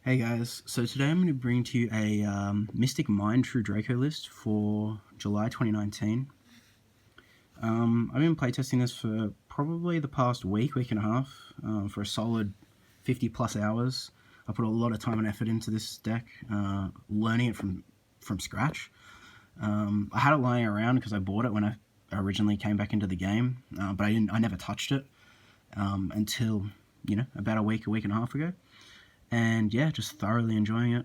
Hey guys, so today I'm going to bring to you a Mystic Mind True Draco list for July 2019. I've been playtesting this for probably the past week and a half, for a solid 50 plus hours. I put a lot of time and effort into this deck, learning it from scratch. I had it lying around because I bought it when I originally came back into the game, but I never touched it until, about a week and a half ago. And yeah, just thoroughly enjoying it.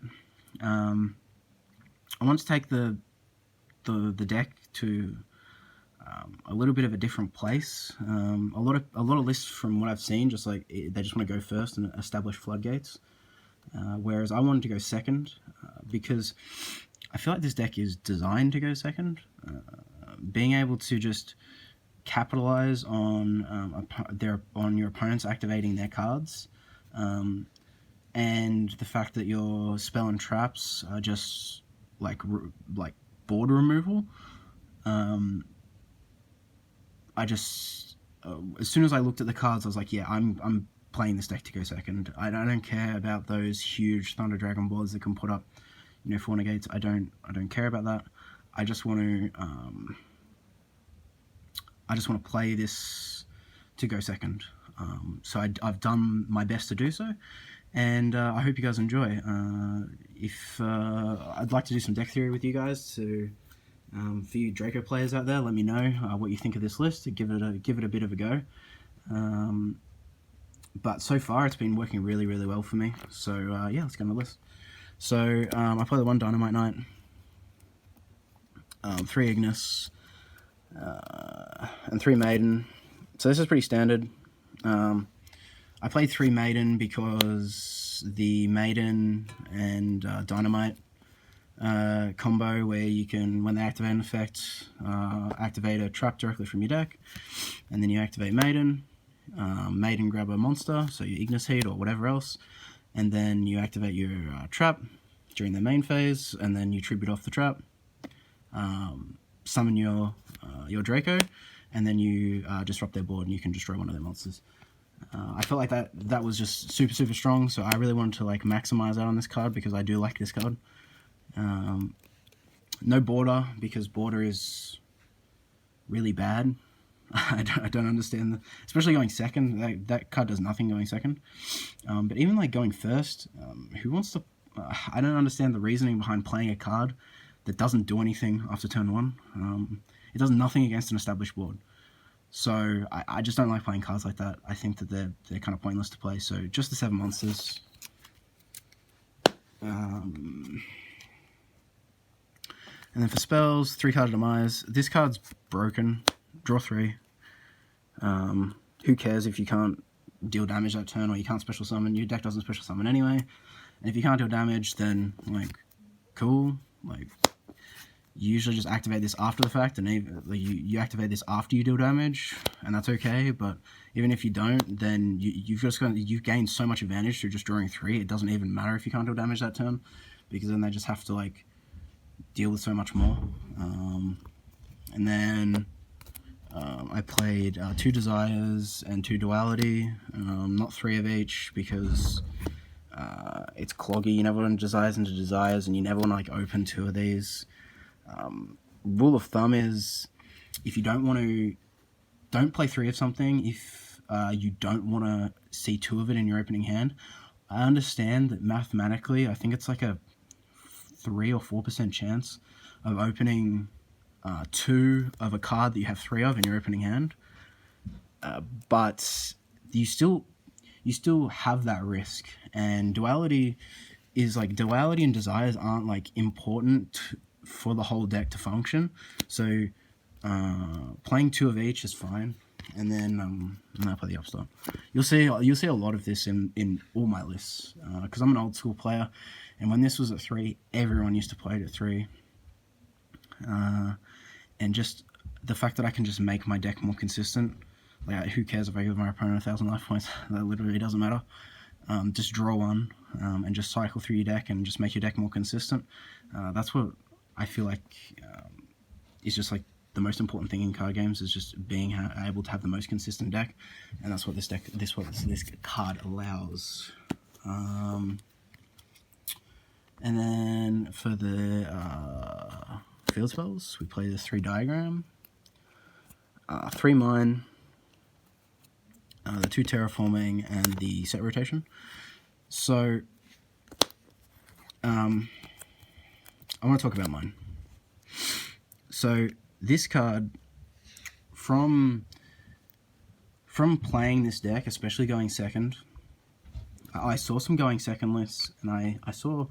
I want to take the deck to a little bit of a different place. A lot of lists from what I've seen, just like they just want to go first and establish floodgates, whereas I wanted to go second because I feel like this deck is designed to go second. Being able to just capitalize on your opponents activating their cards. And the fact that your spell and traps are just like board removal. I just as soon as I looked at the cards, I was like, yeah, I'm playing this deck to go second. I don't care about those huge Thunder Dragon boards that can put up, 4 negates. I don't care about that. I just want to play this to go second. So I've done my best to do so. And I hope you guys enjoy. If I'd like to do some deck theory with you guys, for you Draco players out there, let me know what you think of this list. Give it a bit of a go. But so far, it's been working really well for me. So yeah, let's get on the list. So I play the 1 Dynamite Knight, 3 Ignis, and 3 Maiden. So this is pretty standard. I played 3 Maiden because the Maiden and Dynamite combo, where you can, when they activate an effect, activate a trap directly from your deck, and then you activate Maiden. Maiden grab a monster, so your Ignis Heat or whatever else, and then you activate your trap during the main phase, and then you tribute off the trap, summon your Draco, and then you disrupt their board and you can destroy one of their monsters. I felt like that was just super strong, so I really wanted to maximize out on this card because I do like this card. No border, because border is really bad. I don't understand, especially going second. That card does nothing going second. But even going first, who wants to? I don't understand the reasoning behind playing a card that doesn't do anything after turn 1. It does nothing against an established board. So I just don't like playing cards like that. I think that they're kind of pointless to play. So just the 7 monsters. And then for spells, 3-card Demise. This card's broken. Draw 3. Who cares if you can't deal damage that turn or you can't special summon? Your deck doesn't special summon anyway. And if you can't deal damage, then cool. You usually just activate this after the fact, and you activate this after you deal damage, and that's okay. But even if you don't, then you've gained so much advantage through just drawing 3. It doesn't even matter if you can't deal damage that turn, because then they just have to deal with so much more. And then I played 2 Desires and 2 Duality, not 3 of each, because it's cloggy. You never want Desires into Desires, and you never want to open 2 of these. Rule of thumb is, if you don't play 3 of something if you don't want to see 2 of it in your opening hand. I understand that mathematically, I think it's a 3 or 4% chance of opening 2 of a card that you have 3 of in your opening hand, but you still have that risk. And duality and Desires aren't important for the whole deck to function, so playing 2 of each is fine. And then I play the upstart. You'll see a lot of this in all my lists, because I'm an old school player, and when this was at 3, everyone used to play it at 3. And just the fact that I can just make my deck more consistent. Who cares if I give my opponent 1,000 life points? That literally doesn't matter. Just draw 1 and just cycle through your deck and just make your deck more consistent. That's what I feel is just the most important thing in card games, is just being able to have the most consistent deck, and that's what this card allows. And then for the field spells, we play the 3 diagram, 3 mine, the 2 terraforming, and the set rotation. So, I want to talk about mine. So this card, from playing this deck, especially going second, I saw some going second lists, and I saw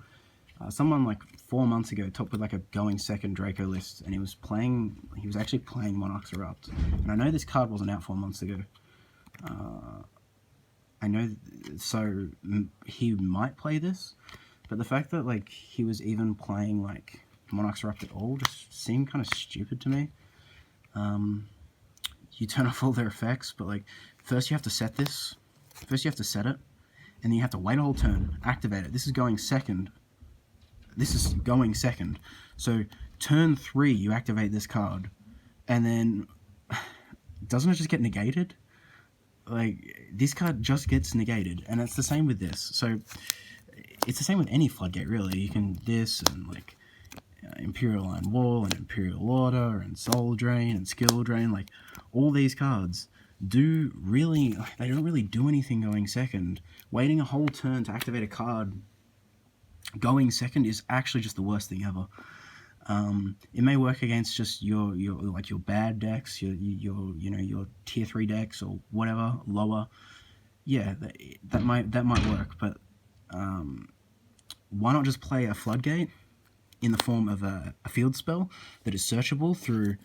someone like 4 months ago top with like a going second Draco list, and he was actually playing Monarchs Erupt. And I know this card wasn't out 4 months ago. I know, so he might play this, but the fact that like he was even playing like Monarchs Erupt at all just seemed kind of stupid to me. You turn off all their effects, but like first you have to set this. First you have to set it, and then you have to wait a whole turn, activate it. This is going second. So turn 3, you activate this card, and then doesn't it just get negated? Like, this card just gets negated, and it's the same with this. So it's the same with any floodgate, really. You can this and like Imperial Iron Wall and Imperial Order and Soul Drain and Skill Drain. Like, all these cards they don't really do anything going second. Waiting a whole turn to activate a card going second is actually just the worst thing ever. It may work against just your bad decks, your tier 3 decks or whatever lower. Yeah, that might work, but why not just play a floodgate in the form of a field spell that is searchable through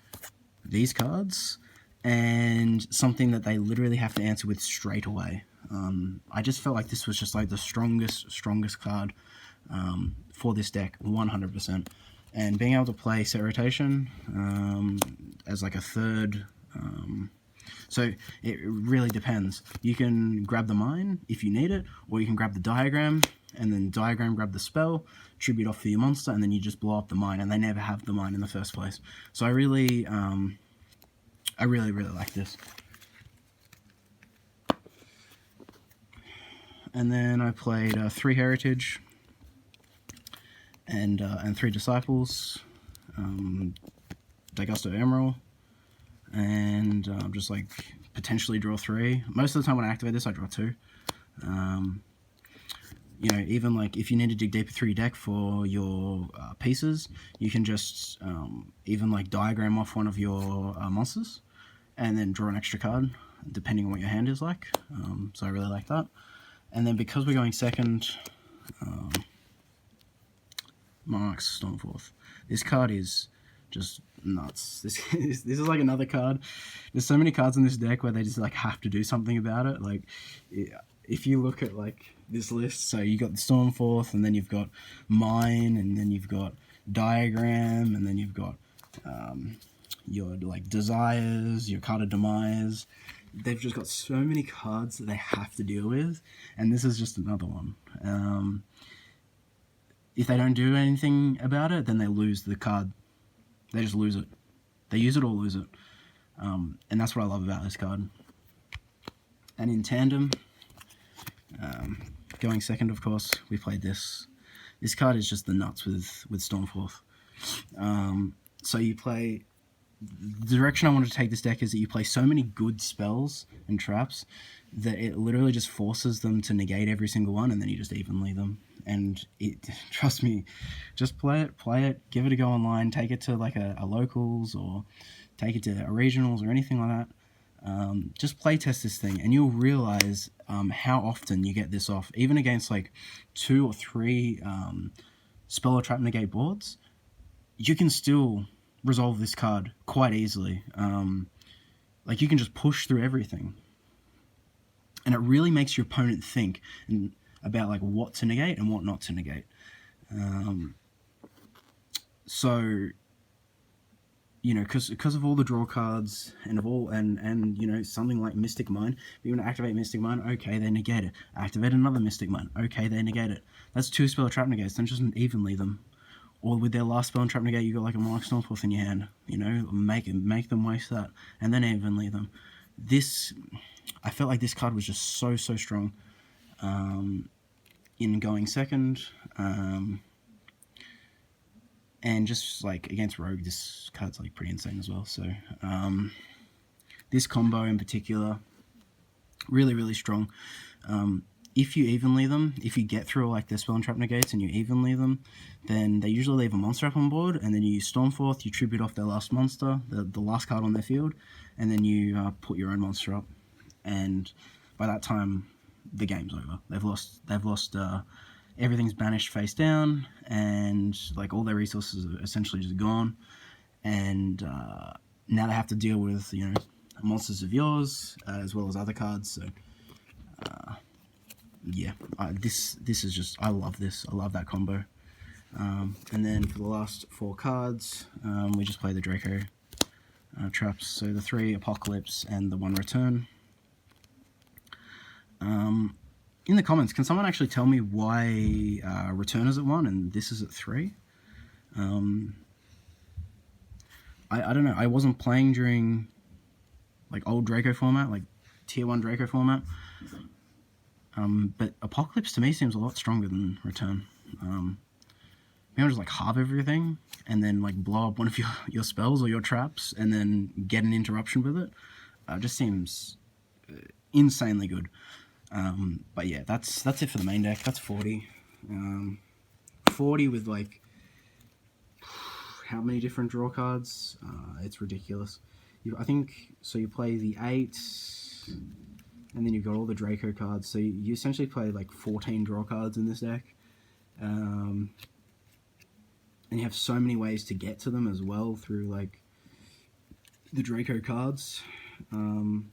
these cards, and something that they literally have to answer with straight away. I just felt like this was just like the strongest card for this deck, 100%. And being able to play set rotation as like a third, so it really depends. You can grab the mine if you need it, or you can grab the diagram, and then diagram grab the spell, tribute off for your monster, and then you just blow up the mine, and they never have the mine in the first place. So I really like this. And then I played 3 Heritage and 3 Disciples, Dagusto Emerald, and just like potentially draw 3. Most of the time when I activate this, I draw 2. Even like if you need to dig deeper through your deck for your pieces, you can just even like diagram off one of your monsters and then draw an extra card, depending on what your hand is like. So I really like that. And then because we're going second, Monarchs Stormforth. This card is just nuts. This is like another card. There's so many cards in this deck where they just like have to do something about it. Like, if you look at like this list, so you got the Stormforth, and then you've got Mine, and then you've got Diagram, and then you've got your like Desires, your card of Demise. They've just got so many cards that they have to deal with, and this is just another one. If they don't do anything about it, then they lose the card. They just lose it. They use it or lose it. And that's what I love about this card. And in tandem, going second, of course, we played this. This card is just the nuts with Stormforth. So you play... The direction I want to take this deck is that you play so many good spells and traps that it literally just forces them to negate every single one, and then you just evenly them. And trust me, just play it, give it a go online, take it to like a locals, or take it to a regionals or anything like that. Just play test this thing, and you'll realize how often you get this off, even against like 2 or 3 spell or trap negate boards. You can still resolve this card quite easily. Like, you can just push through everything, and it really makes your opponent think about like what to negate and what not to negate. So because of all the draw cards and something like Mystic Mine, you want to activate Mystic Mine, okay, they negate it. Activate another Mystic Mine, okay, they negate it. That's 2 spell trap negates. Don't just evenly them. Or with their last spell and trap negate, you got like a Monarch Stormforth in your hand. Make them waste that, and then evenly them. I felt like this card was just so strong in going second. And just like against Rogue, this card's like pretty insane as well. So this combo in particular, really, really strong. If you evenly them, if you get through like their spell and trap negates and you evenly them, then they usually leave a monster up on board, and then you Stormforth, you tribute off their last monster, the last card on their field, and then you put your own monster up. And by that time, the game's over. They've lost. Everything's banished face down, and like all their resources are essentially just gone. And now they have to deal with monsters of yours as well as other cards. So. Yeah, this is just, I love this. I love that combo. And then for the last 4 cards, we just play the Draco traps. So the 3 Apocalypse and the 1 Return. In the comments, can someone actually tell me why Return is at 1 and this is at 3? I don't know. I wasn't playing during like old Draco format, like tier 1 Draco format. But Apocalypse to me seems a lot stronger than Return. Maybe just like halve everything and then like blow up one of your spells or your traps and then get an interruption with it. Just seems insanely good. But yeah, that's it for the main deck. That's 40. 40 with like how many different draw cards? It's ridiculous. I think so. You play the 8. And then you've got all the Draco cards, so you essentially play like 14 draw cards in this deck. And you have so many ways to get to them as well through like the Draco cards. Through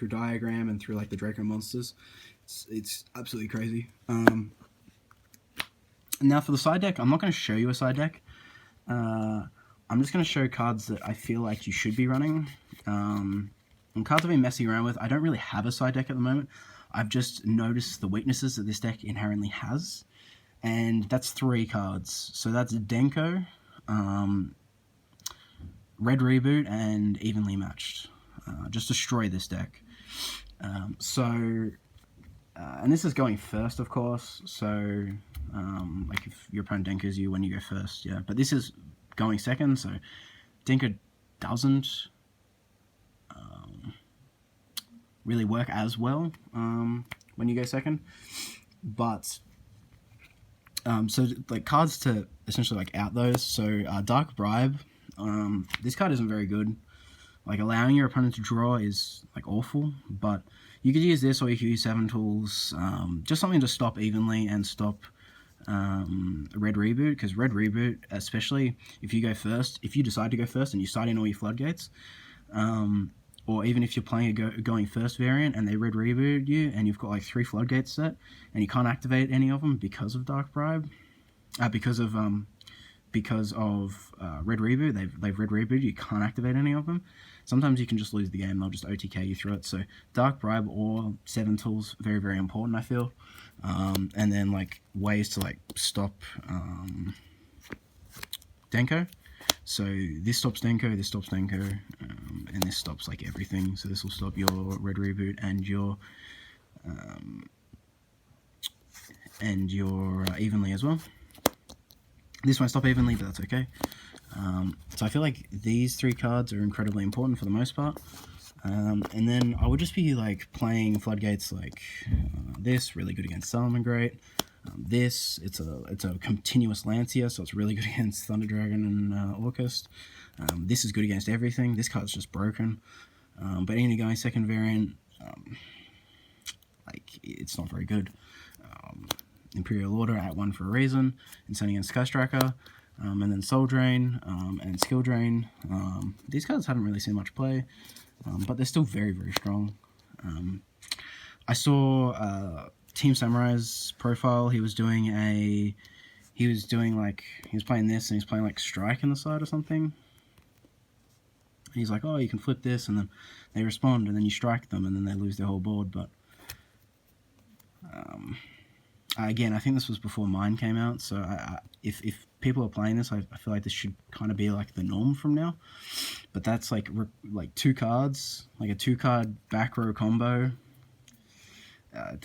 Diagram and through like the Draco monsters. It's absolutely crazy. Now for the side deck, I'm not going to show you a side deck. I'm just going to show cards that I feel like you should be running. And cards I've been messing around with, I don't really have a side deck at the moment. I've just noticed the weaknesses that this deck inherently has. And that's 3 cards. So that's Denko, Red Reboot, and Evenly Matched. Just destroy this deck. And this is going first, of course. So, like if your opponent Denkos you when you go first, yeah. But this is going second, so Denko doesn't really work as well when you go second, but so like cards to essentially like out those. So Dark Bribe, this card isn't very good. Like allowing your opponent to draw is like awful, but you could use this or you could use 7 tools, just something to stop evenly and stop Red Reboot, because Red Reboot, especially if you go first, if you decide to go first and you start in all your floodgates, or even if you're playing a going first variant and they Red Reboot you and you've got like 3 floodgates set and you can't activate any of them because of Dark Bribe, because of Red Reboot, they've Red Reboot you can't activate any of them. Sometimes you can just lose the game, they'll just OTK you through it. So Dark Bribe or 7 tools, very, very important, I feel. And then like ways to like stop Denko. So this stops Denko, this stops Denko, and this stops like everything. So this will stop your Red Reboot and your Evenly as well. This won't stop Evenly, but that's okay. So I feel like these 3 cards are incredibly important for the most part. And then I would just be like playing floodgates like this, really good against Salamangreat. This, it's a continuous Lancia, so it's really good against Thunder Dragon and Orcust. This is good against everything. This card's just broken. But any going second variant, like it's not very good. Imperial Order at 1 for a reason, and sending in Sky Striker, and then Soul Drain, and Skill Drain. These cards haven't really seen much play, but they're still very, very strong. I saw Team Samurai's profile. He was playing this, and he's playing like Strike on the side or something. And he's like, oh, you can flip this, and then they respond, and then you strike them, and then they lose their whole board. But again, I think this was before mine came out, so if people are playing this, I feel like this should kind of be like the norm from now. But that's like 2 cards, like a 2-card back row combo.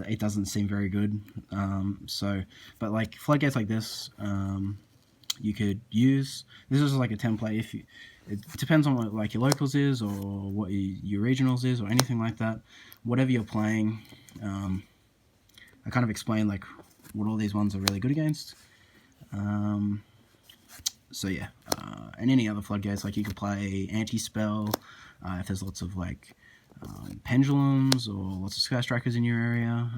It doesn't seem very good. But like floodgates like this, you could use. This is like a template. If you, it depends on what like your locals is or what your regionals is or anything like that. Whatever you're playing, I kind of explain like what all these ones are really good against. So yeah, and any other floodgates, like you could play anti-spell if there's lots of like pendulums or lots of sky strikers in your area.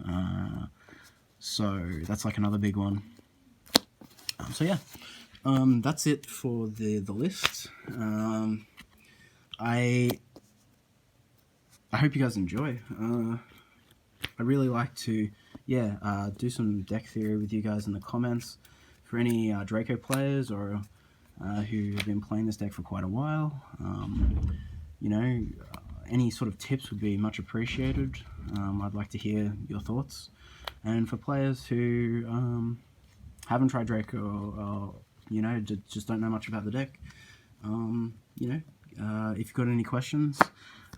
So that's like another big one. So yeah, that's it for the list. I hope you guys enjoy. I really like to do some deck theory with you guys in the comments. For any Draco players or who have been playing this deck for quite a while, you know, any sort of tips would be much appreciated. I'd like to hear your thoughts. And for players who haven't tried Draco or you know, just don't know much about the deck, you know, if you've got any questions,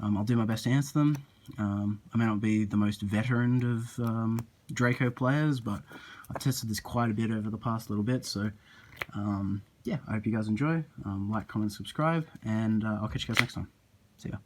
I'll do my best to answer them. I may not be the most veteran of Draco players, but I've tested this quite a bit over the past little bit, so yeah, I hope you guys enjoy. Like, comment, subscribe, and I'll catch you guys next time. See ya.